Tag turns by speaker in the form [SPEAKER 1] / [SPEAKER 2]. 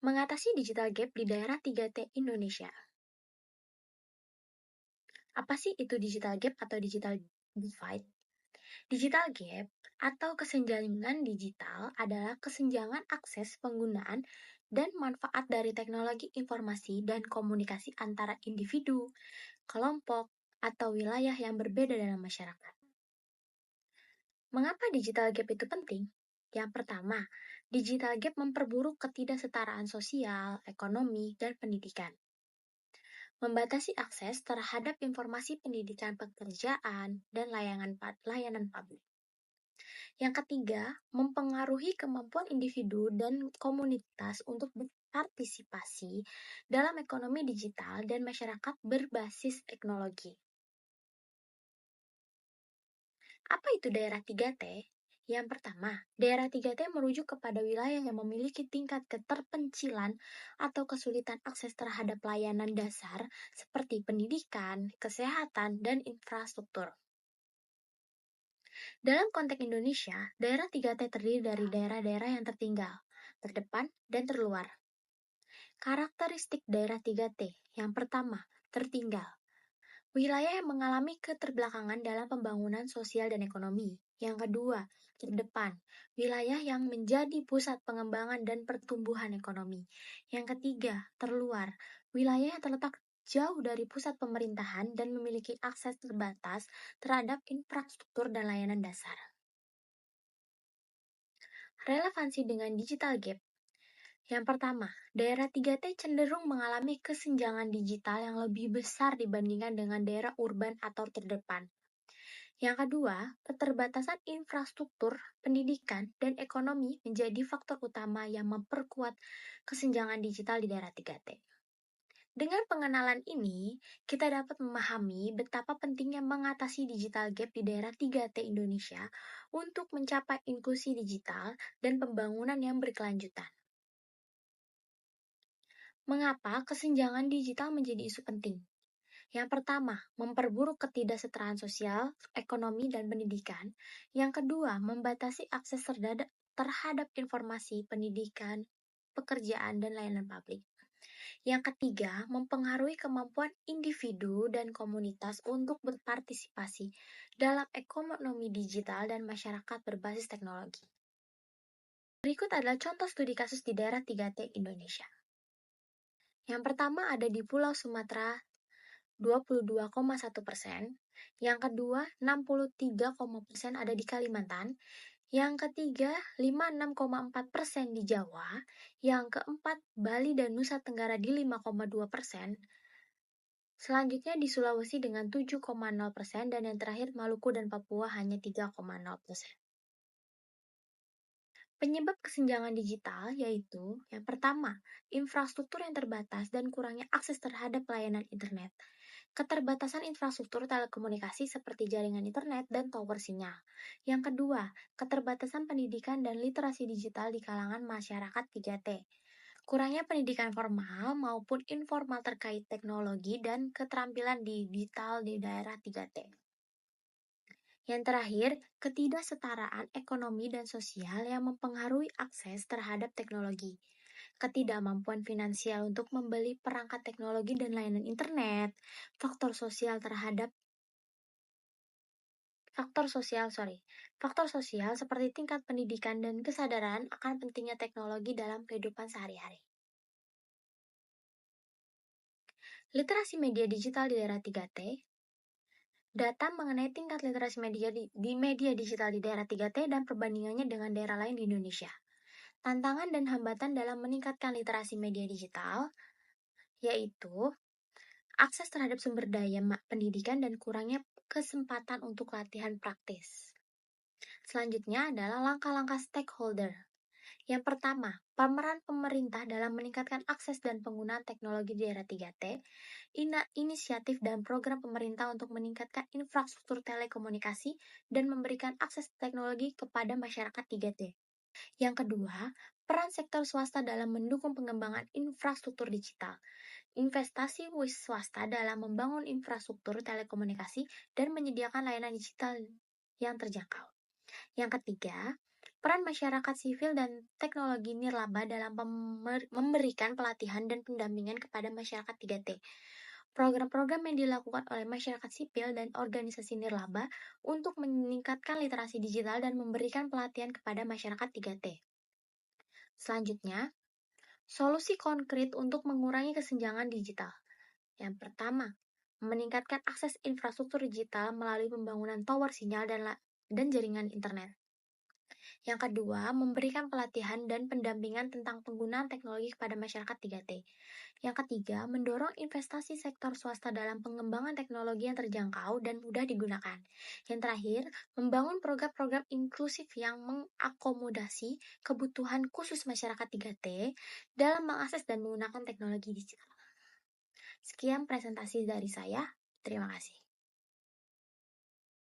[SPEAKER 1] Mengatasi digital gap di daerah 3T Indonesia. Apa sih itu digital gap atau digital divide? Digital gap atau kesenjangan digital adalah kesenjangan akses penggunaan dan manfaat dari teknologi informasi dan komunikasi antara individu, kelompok, atau wilayah yang berbeda dalam masyarakat. Mengapa digital gap itu penting? Yang pertama, digital gap memperburuk ketidaksetaraan sosial, ekonomi, dan pendidikan. Membatasi akses terhadap informasi pendidikan pekerjaan dan layanan publik. Yang ketiga, mempengaruhi kemampuan individu dan komunitas untuk berpartisipasi dalam ekonomi digital dan masyarakat berbasis teknologi. Apa itu daerah 3T? Yang pertama, daerah 3T merujuk kepada wilayah yang memiliki tingkat keterpencilan atau kesulitan akses terhadap layanan dasar seperti pendidikan, kesehatan, dan infrastruktur. Dalam konteks Indonesia, daerah 3T terdiri dari daerah-daerah yang tertinggal, terdepan, dan terluar. Karakteristik daerah 3T. Yang pertama, tertinggal. Wilayah yang mengalami keterbelakangan dalam pembangunan sosial dan ekonomi. Yang kedua, terdepan. Wilayah yang menjadi pusat pengembangan dan pertumbuhan ekonomi. Yang ketiga, terluar. Wilayah yang terletak jauh dari pusat pemerintahan dan memiliki akses terbatas terhadap infrastruktur dan layanan dasar. Relevansi dengan digital gap. Yang pertama, daerah 3T cenderung mengalami kesenjangan digital yang lebih besar dibandingkan dengan daerah urban atau terdepan. Yang kedua, keterbatasan infrastruktur, pendidikan, dan ekonomi menjadi faktor utama yang memperkuat kesenjangan digital di daerah 3T. Dengan pengenalan ini, kita dapat memahami betapa pentingnya mengatasi digital gap di daerah 3T Indonesia untuk mencapai inklusi digital dan pembangunan yang berkelanjutan. Mengapa kesenjangan digital menjadi isu penting? Yang pertama, memperburuk ketidaksetaraan sosial, ekonomi, dan pendidikan. Yang kedua, membatasi akses terhadap informasi, pendidikan, pekerjaan, dan layanan publik. Yang ketiga, mempengaruhi kemampuan individu dan komunitas untuk berpartisipasi dalam ekonomi digital dan masyarakat berbasis teknologi. Berikut adalah contoh studi kasus di daerah 3T Indonesia. Yang pertama ada di Pulau Sumatera 22,1%, yang kedua 63,% ada di Kalimantan, yang ketiga 56,4% di Jawa, yang keempat Bali dan Nusa Tenggara di 5,2%, selanjutnya di Sulawesi dengan 7,0%, dan yang terakhir Maluku dan Papua hanya 3,0%. Penyebab kesenjangan digital yaitu yang pertama, infrastruktur yang terbatas dan kurangnya akses terhadap layanan internet. Keterbatasan infrastruktur telekomunikasi seperti jaringan internet dan tower sinyal. Yang kedua, keterbatasan pendidikan dan literasi digital di kalangan masyarakat 3T. Kurangnya pendidikan formal maupun informal terkait teknologi dan keterampilan digital di daerah 3T. Yang terakhir, ketidaksetaraan ekonomi dan sosial yang mempengaruhi akses terhadap teknologi. Ketidakmampuan finansial untuk membeli perangkat teknologi dan layanan internet, faktor sosial seperti tingkat pendidikan dan kesadaran akan pentingnya teknologi dalam kehidupan sehari-hari. Literasi media digital di daerah 3T. Data mengenai tingkat literasi media di media digital di daerah 3T dan perbandingannya dengan daerah lain di Indonesia. Tantangan dan hambatan dalam meningkatkan literasi media digital yaitu akses terhadap sumber daya pendidikan dan kurangnya kesempatan untuk latihan praktis. Selanjutnya adalah langkah-langkah stakeholder. Yang pertama, pemeran pemerintah dalam meningkatkan akses dan penggunaan teknologi di daerah 3T, inisiatif dan program pemerintah untuk meningkatkan infrastruktur telekomunikasi dan memberikan akses teknologi kepada masyarakat 3T. Yang kedua, peran sektor swasta dalam mendukung pengembangan infrastruktur digital. Investasi swasta dalam membangun infrastruktur telekomunikasi dan menyediakan layanan digital yang terjangkau. Yang ketiga, Peran masyarakat sipil dan teknologi nirlaba dalam memberikan pelatihan dan pendampingan kepada masyarakat 3T. Program-program yang dilakukan oleh masyarakat sipil dan organisasi nirlaba untuk meningkatkan literasi digital dan memberikan pelatihan kepada masyarakat 3T. Selanjutnya, solusi konkret untuk mengurangi kesenjangan digital. Yang pertama, meningkatkan akses infrastruktur digital melalui pembangunan tower sinyal dan jaringan internet. Yang kedua, memberikan pelatihan dan pendampingan tentang penggunaan teknologi kepada masyarakat 3T. Yang ketiga, mendorong investasi sektor swasta dalam pengembangan teknologi yang terjangkau dan mudah digunakan. Yang terakhir, membangun program-program inklusif yang mengakomodasi kebutuhan khusus masyarakat 3T dalam mengakses dan menggunakan teknologi digital. Sekian presentasi dari saya. Terima kasih.